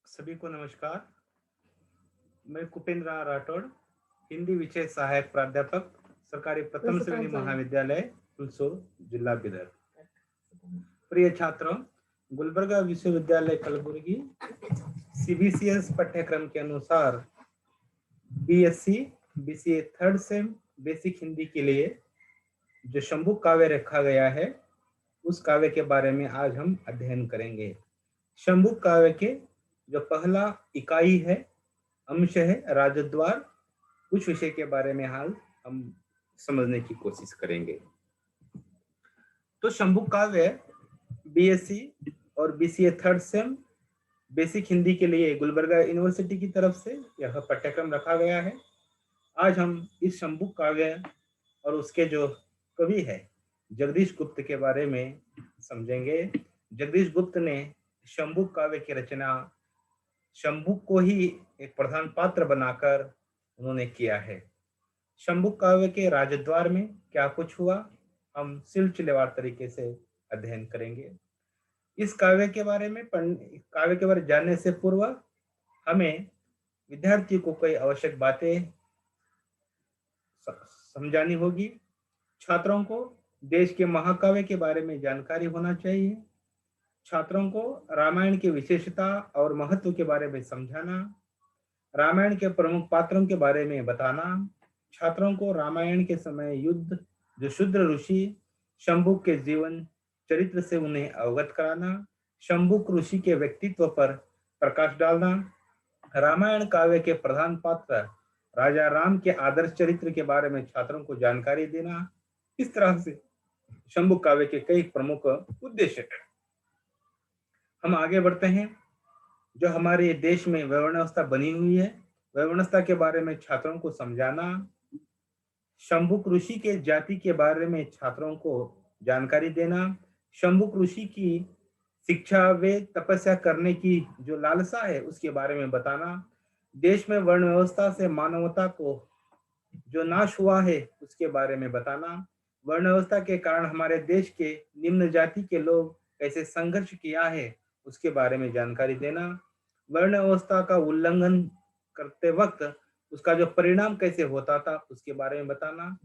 सभी को नमस्कार। मैं कुपेंद्र राठौड़, हिंदी विषय सहायक प्राध्यापक, सरकारी प्रथम श्रेणी महाविद्यालय हुलसूर, जिला बीदर। प्रिय छात्रों, गुलबर्गा विश्वविद्यालय कलबुर्गी सीबीसीएस पाठ्यक्रम के अनुसार BSc BCA third same basic Hindi के लिए जो शंभु काव्य रखा गया है, उस काव्य के बारे में आज हम अध्ययन करेंगे। शंभु काव्य के जो पहला इकाई है, अंश है राजद्वार, उस विषय के बारे में हाल हम समझने की कोशिश करेंगे। तो शंभु काव्य बीएससी और BCA third same basic Hindi के लिए गुलबर्गा यूनिवर्सिटी की तरफ से यह पाठ्यक्रम रखा गया है। आज हम इस शंभु काव्य और उसके जो कवि है जगदीश गुप्त के बारे में समझेंगे। जगदीश गुप्त ने शंभु काव्य की रचना शंभु को ही एक प्रधान पात्र बनाकर उन्होंने किया है। शंभु काव्य के राजद्वार में क्या कुछ हुआ, हम सिलसिलेवार तरीके से अध्ययन करेंगे। इस काव्य के बारे में जानने से पूर्व हमें विद्यार्थी को कई आवश्यक बातें समझानी होगी। छात्रों को देश के महाकाव्य के बारे में जानकारी होना चाहिए। छात्रों को रामायण की विशेषता और महत्व के बारे में समझाना, रामायण के प्रमुख पात्रों के बारे में बताना, छात्रों को रामायण के समय युद्ध जो शूद्र ऋषि शंभु के जीवन चरित्र से उन्हें अवगत कराना, शंभु ऋषि के व्यक्तित्व पर प्रकाश डालना, रामायण काव्य के प्रधान पात्र राजा राम के आदर्श चरित्र के बारे में छात्रों को जानकारी देना। इस तरह से शंभु काव्य के कई प्रमुख उद्देश्य हैं। हम आगे बढ़ते हैं। जो हमारे देश में व्यवस्था बनी हुई है, व्यवस्था के बारे में छात्रों को समझाना, शंभु ऋषि के जाति के बारे में छात्रों को जानकारी देना, शंभु ऋषि की शिक्षा व तपस्या करने की जो लालसा है उसके बारे में बताना, देश में वर्ण व्यवस्था से मानवता को जो नाश हुआ है उसके बारे में बताना, वर्ण व्यवस्था के कारण हमारे देश के निम्न जाति के लोग कैसे संघर्ष किया है उसके बारे में जानकारी देना, वर्ण व्यवस्था का उल्लंघन करते वक्त उसका जो परिणाम कैसे होता था उसके बारे में बताना,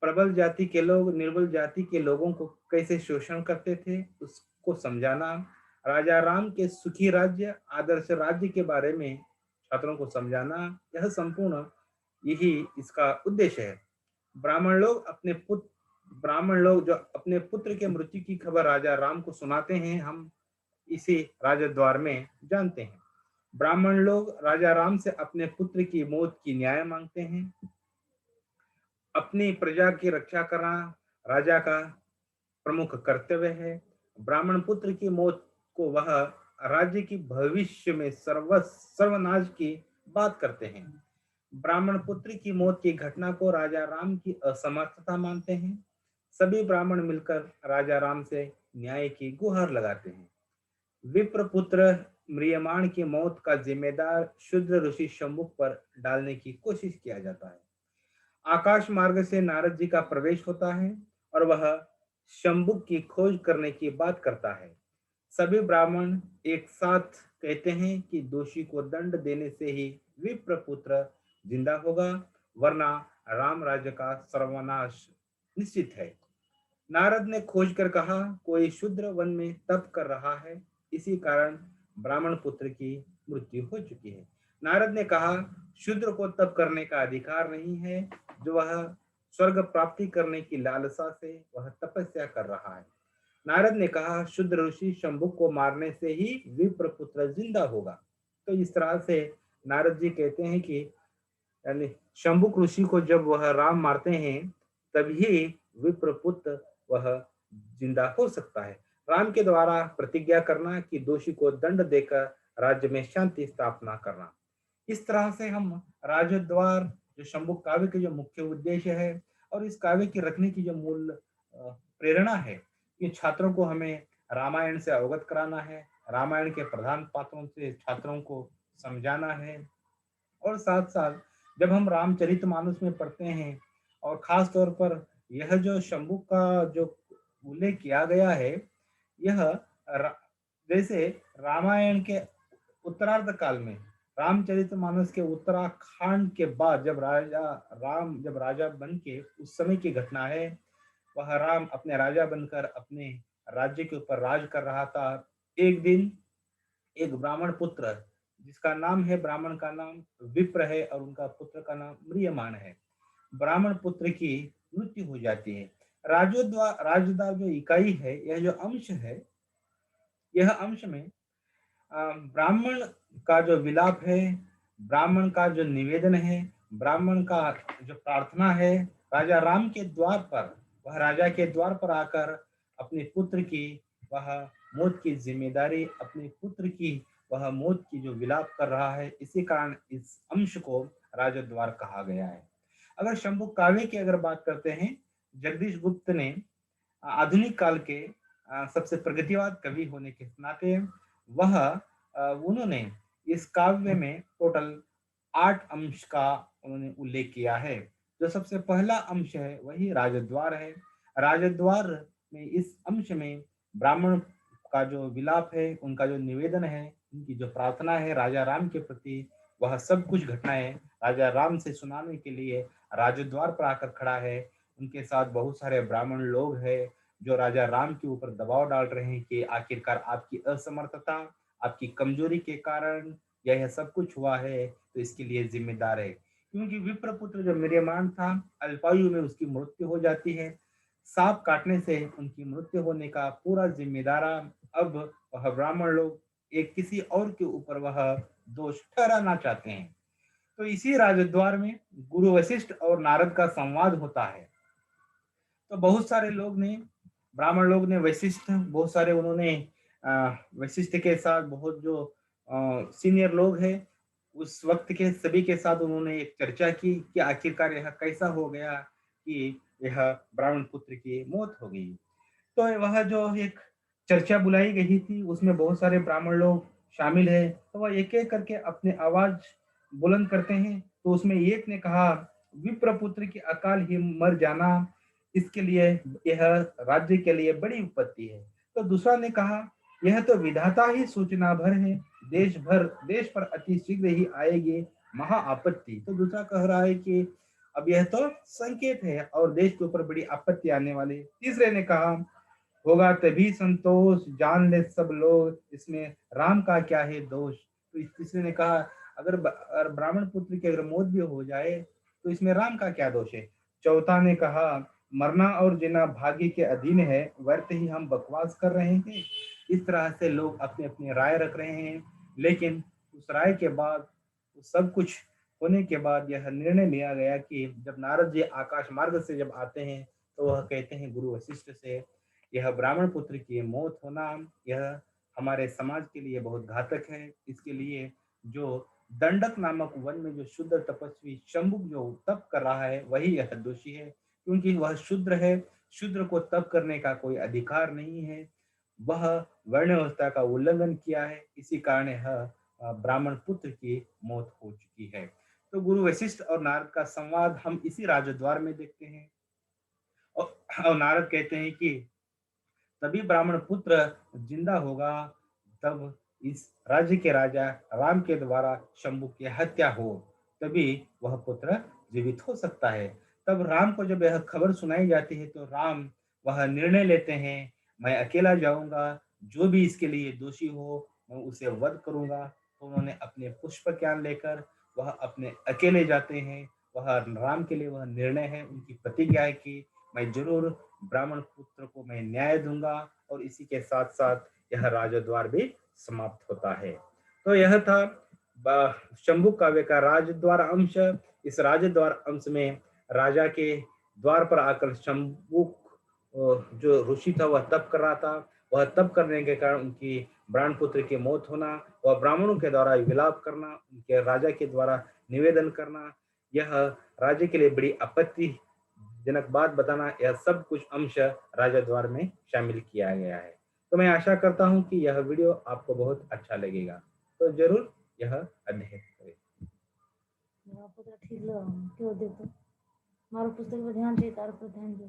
प्रबल जाति के लोग निर्बल जाति के लोगों को कैसे शोषण करते थे उसको समझाना, राजा राम के सुखी राज्य आदर्श राज्य के बारे में छात्रों को समझाना। यह संपूर्ण यही इसका उद्देश्य है। ब्राह्मण लोग जो अपने पुत्र के मृत्यु की खबर राजा राम को सुनाते हैं, हम इसी राजद्वार में जानते हैं। ब्राह्मण लोग राजा राम से अपने पुत्र की मौत की न्याय मांगते हैं। अपनी प्रजा की रक्षा करना राजा का प्रमुख कर्तव्य है। ब्राह्मण पुत्र की मौत को वह राज्य की भविष्य में सर्वनाश की बात करते हैं। ब्राह्मण पुत्र की मौत की घटना को राजा राम की असमर्थता मानते हैं। सभी ब्राह्मण मिलकर राजा राम से न्याय की गुहार लगाते हैं। विप्र पुत्र म्रियमाण की मौत का जिम्मेदार शूद्र ऋषि शंभु पर डालने की कोशिश किया जाता है। आकाश मार्ग से नारद जी का प्रवेश होता है और वह शंभु की खोज करने की बात करता है। सभी ब्राह्मण एक साथ कहते हैं कि दोषी को दंड देने से ही विप्र पुत्र जिंदा होगा, वरना राम राज्य का सर्वनाश निश्चित है। नारद ने खोज कर कहा, कोई शूद्र वन में तप कर रहा है, इसी कारण ब्राह्मण पुत्र की मृत्यु हो चुकी है। नारद ने कहा, शूद्र को तप करने का अधिकार नहीं है, जो वह स्वर्ग प्राप्ति करने की लालसा से वह तपस्या कर रहा है। नारद ने कहा, शूद्र ऋषि शंभु को मारने से ही विप्र पुत्र जिंदा होगा। तो इस तरह से नारद जी कहते हैं कि यानी शंभु ऋषि को जब वह राम मारते हैं तभी विप्र पुत्र वह जिंदा हो सकता है। राम के द्वारा प्रतिज्ञा करना कि दोषी को दंड देकर राज्य में शांति स्थापना करना। इस तरह से हम राजद्वार जो शंभु काव्य के जो मुख्य उद्देश्य है और इस काव्य की रखने की जो मूल प्रेरणा है कि छात्रों को हमें रामायण से अवगत कराना है, रामायण के प्रधान पात्रों से छात्रों को समझाना है। और साथ साथ जब हम रामचरितमानस में पढ़ते हैं और खास तौर पर यह जो शंभू का जो उल्लेख किया गया है, यह जैसे रामायण के उत्तरार्ध काल में, रामचरितमानस के उत्तराखंड के बाद जब राजा बन के उस समय की घटना है। वह राम अपने राजा बनकर अपने राज्य के ऊपर राज कर रहा था। एक दिन एक ब्राह्मण पुत्र, जिसका नाम है, ब्राह्मण का नाम विप्र है और उनका पुत्र का नाम म्रियमान है। ब्राह्मण पुत्र की मृत्यु हो जाती है। राजद्वार जो इकाई है, यह जो अंश है, यह अंश में ब्राह्मण का जो विलाप है, ब्राह्मण का जो निवेदन है, ब्राह्मण का जो प्रार्थना है, राजा राम के द्वार पर, वह राजा के द्वार पर आकर अपने पुत्र की वह मौत की जिम्मेदारी, अपने पुत्र की वह मौत की जो विलाप कर रहा है, इसी कारण इस अंश को राजद्वार कहा गया है। अगर शंभु काव्य की अगर बात करते हैं, जगदीश गुप्त ने आधुनिक काल के सबसे प्रगतिवाद कवि होने के नाते वह उन्होंने इस काव्य में टोटल 8 अंश का उन्होंने उल्लेख किया है। जो सबसे पहला अंश है वही राजद्वार है। राजद्वार में इस अंश में ब्राह्मण का जो विलाप है, उनका जो निवेदन है, उनकी जो प्रार्थना है राजा राम के प्रति, वह सब कुछ घटनाएं राजा राम से सुनाने के लिए राजद्वार पर आकर खड़ा है। उनके साथ बहुत सारे ब्राह्मण लोग हैं जो राजा राम के ऊपर दबाव डाल रहे हैं कि आखिरकार आपकी असमर्थता, आपकी कमजोरी के कारण यह सब कुछ हुआ है, तो इसके लिए जिम्मेदार है। क्योंकि विप्रपुत्र जो म्रियमान था, अल्पायु में उसकी मृत्यु हो जाती है। सांप काटने से उनकी मृत्यु होने का पूरा जिम्मेदारा अब वह ब्राह्मण लोग एक किसी और के ऊपर वह दोष ठहराना चाहते हैं। तो इसी राजद्वार में गुरु वशिष्ठ और नारद का संवाद होता है। तो बहुत सारे लोग ने, ब्राह्मण लोग ने वशिष्ठ, बहुत सारे उन्होंने वशिष्ठ के साथ बहुत जो सीनियर लोग हैं उस वक्त के सभी के साथ उन्होंने एक चर्चा की कि आखिरकार यह कैसा हो गया कि यह ब्राह्मण पुत्र की मौत हो गई। तो वह जो एक चर्चा बुलाई गई थी, उसमें बहुत सारे ब्राह्मण लोग शामिल है। तो वह एक एक करके अपने आवाज बुलंद करते हैं। तो उसमें एक ने कहा, विप्रपुत्र की अकाल ही मर जाना इसके लिए, यह राज्य के लिए बड़ी विपत्ति है। तो दूसरा ने कहा, यह तो विधाता ही सूचना भर है, देश पर अति शीघ्र ही आएगी महा आपत्ति। तो दूसरा कह रहा है कि अब यह तो संकेत है और देश के ऊपर बड़ी आपत्ति आने वाली। तीसरे ने कहा, होगा तभी संतोष, जान ले सब लोग, इसमें राम का क्या है दोष। तो तीसरे ने कहा, अगर ब्राह्मण पुत्र की अगर मौत भी हो जाए तो इसमें राम का क्या दोष है। चौथा ने कहा, मरना और जीना भाग्य के अधीन है, व्यर्थ ही हम बकवास कर रहे हैं। इस तरह से लोग अपनी अपनी राय रख रहे हैं। लेकिन उस राय के बाद, सब कुछ होने के बाद यह निर्णय लिया गया कि जब नारद जी आकाश मार्ग से जब आते हैं तो वह कहते हैं गुरु वशिष्ठ से, यह ब्राह्मण पुत्र की मौत होना, यह हमारे समाज के लिए बहुत घातक है। इसके लिए जो दंडक नामक वन में जो शुद्ध तपस्वी शंभु जो तप कर रहा है, वही यह दोषी है। क्योंकि वह शूद्र है, शूद्र को तप करने का कोई अधिकार नहीं है। वह वर्ण व्यवस्था का उल्लंघन किया है, इसी कारण यह ब्राह्मण पुत्र की मौत हो चुकी है। तो गुरु वशिष्ठ और नारद का संवाद हम इसी राजद्वार में देखते हैं। और नारद कहते हैं कि तभी ब्राह्मण पुत्र जिंदा होगा, तब इस राज्य के राजा राम के द्वारा शंभु की हत्या हो, तभी वह पुत्र जीवित हो सकता है। तब राम को जब यह खबर सुनाई जाती है तो राम वह निर्णय लेते हैं, मैं अकेला जाऊंगा, जो भी इसके लिए दोषी हो मैं उसे वध करूंगा। तो उन्होंने अपने पुष्प ज्ञान लेकर वह अपने अकेले जाते हैं। वह राम के लिए वह निर्णय है, उनकी प्रतिज्ञा है कि मैं जरूर ब्राह्मण पुत्र को मैं न्याय दूंगा। और इसी के साथ साथ यह राजद्वार भी समाप्त होता है। तो यह था शंभु काव्य का राजद्वार अंश। इस राजद्वार अंश में राजा के द्वार पर आकर शंभु जो ऋषि था वह तप कर रहा था। वह तप करने के कारण उनकी ब्राह्मण पुत्र की मौत होना, वह ब्राह्मणों के द्वारा विलाप करना, उनके राजा के द्वारा निवेदन करना, यह राज्य के लिए बड़ी आपत्ति जनक बात बताना, यह सब कुछ अंश राजद्वार में शामिल किया गया है। तो मैं आशा करता हूं कि यह वीडियो आपको बहुत अच्छा लगेगा, तो जरूर यह अध्ययन करें। મારું પુસ્તક પર ધ્યાન છે તારું પર ધ્યાન છે.